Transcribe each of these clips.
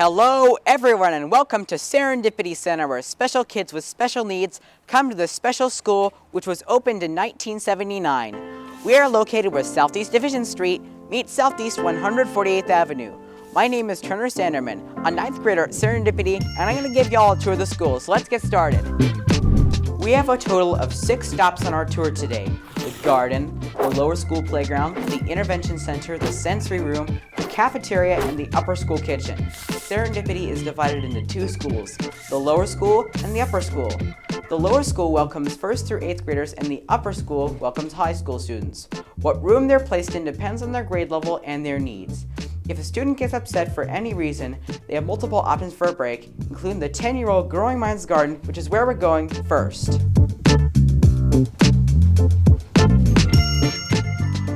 Hello everyone and welcome to Serendipity Center, where special kids with special needs come to the special school which was opened in 1979. We are located where Southeast Division Street meets Southeast 148th Avenue. My name is Turner Sanderman, a 9th grader at Serendipity, and I'm going to give y'all a tour of the school, so let's get started. We have a total of 6 stops on our tour today: the garden, the lower school playground, the intervention center, the sensory room, the cafeteria, and the upper school kitchen. Serendipity is divided into 2 schools, the lower school and the upper school. The lower school welcomes 1st through 8th graders, and the upper school welcomes high school students. What room they're placed in depends on their grade level and their needs. If a student gets upset for any reason, they have multiple options for a break, including the 10-year-old Growing Minds Garden, which is where we're going first.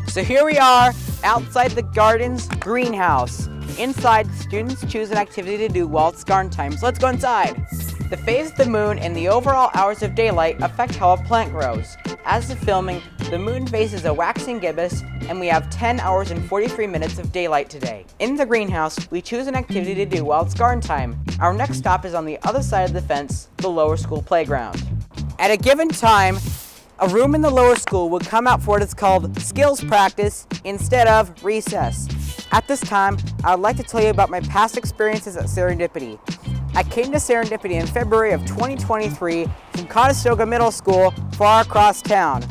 So here we are, outside the garden's greenhouse. Inside, students choose an activity to do while it's garden time, so let's go inside. The phase of the moon and the overall hours of daylight affect how a plant grows. As of filming, the moon phase is a waxing gibbous, and we have 10 hours and 43 minutes of daylight today. In the greenhouse, we choose an activity to do while it's garden time. Our next stop is on the other side of the fence, the lower school playground. At a given time, a room in the lower school would come out for what is called skills practice instead of recess. At this time, I would like to tell you about my past experiences at Serendipity. I came to Serendipity in February of 2023 from Conestoga Middle School, far across town.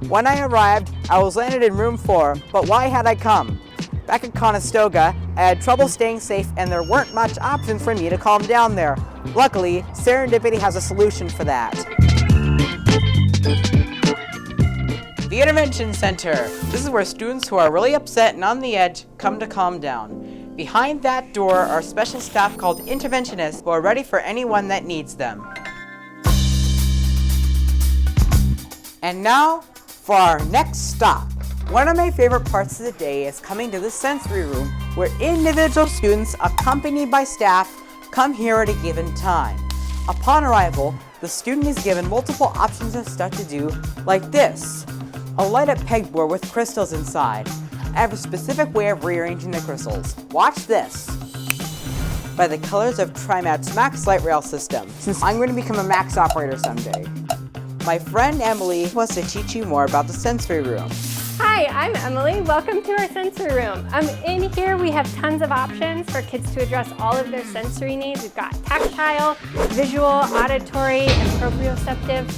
When I arrived, I was landed in room 4, but why had I come? Back at Conestoga, I had trouble staying safe and there weren't much options for me to calm down there. Luckily, Serendipity has a solution for that. The Intervention Center. This is where students who are really upset and on the edge come to calm down. Behind that door are special staff called interventionists who are ready for anyone that needs them. And now for our next stop. One of my favorite parts of the day is coming to the sensory room, where individual students accompanied by staff come here at a given time. Upon arrival, the student is given multiple options of stuff to do, like this: a light-up pegboard with crystals inside. I have a specific way of rearranging the crystals. Watch this. By the colors of TriMat's Max light rail system, since I'm going to become a Max operator someday. My friend Emily wants to teach you more about the sensory room. Hi, I'm Emily. Welcome to our sensory room. In here we have tons of options for kids to address all of their sensory needs. We've got tactile, visual, auditory, and proprioceptive.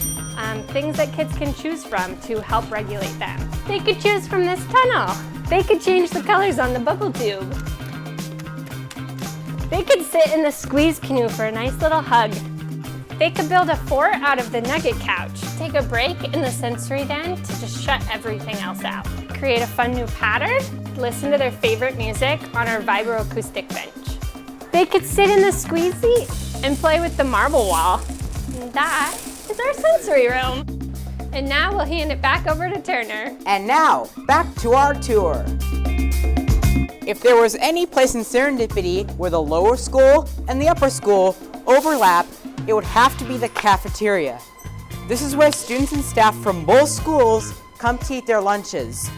Things that kids can choose from to help regulate them. They could choose from this tunnel. They could change the colors on the bubble tube. They could sit in the squeeze canoe for a nice little hug. They could build a fort out of the nugget couch. Take a break in the sensory den to just shut everything else out. Create a fun new pattern. Listen to their favorite music on our vibroacoustic bench. They could sit in the squeeze seat and play with the marble wall. And that is our sensory room. And now we'll hand it back over to Turner. And now, back to our tour. If there was any place in Serendipity where the lower school and the upper school overlap, it would have to be the cafeteria. This is where students and staff from both schools come to eat their lunches.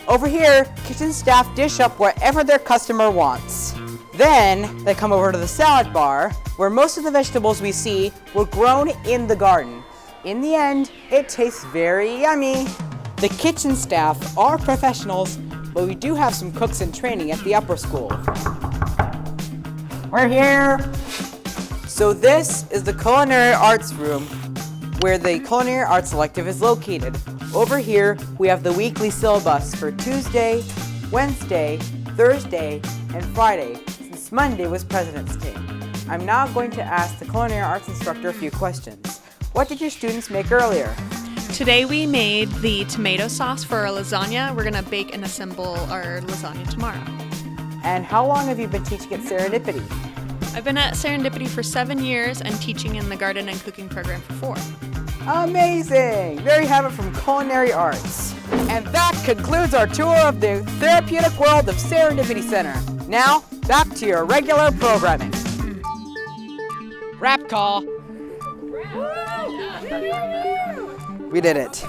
Over here, kitchen staff dish up whatever their customer wants. Then, they come over to the salad bar, where most of the vegetables we see were grown in the garden. In the end, it tastes very yummy. The kitchen staff are professionals, but we do have some cooks in training at the upper school. We're here. So this is the culinary arts room, where the culinary arts elective is located. Over here, we have the weekly syllabus for Tuesday, Wednesday, Thursday, and Friday, since Monday was President's Day. I'm now going to ask the culinary arts instructor a few questions. What did your students make earlier? Today we made the tomato sauce for our lasagna. We're gonna bake and assemble our lasagna tomorrow. And how long have you been teaching at Serendipity? I've been at Serendipity for 7 years and teaching in the garden and cooking program for 4. Amazing! There you have it from culinary arts. And that concludes our tour of the therapeutic world of Serendipity Center. Now, back to your regular programming. Rap call. We did it.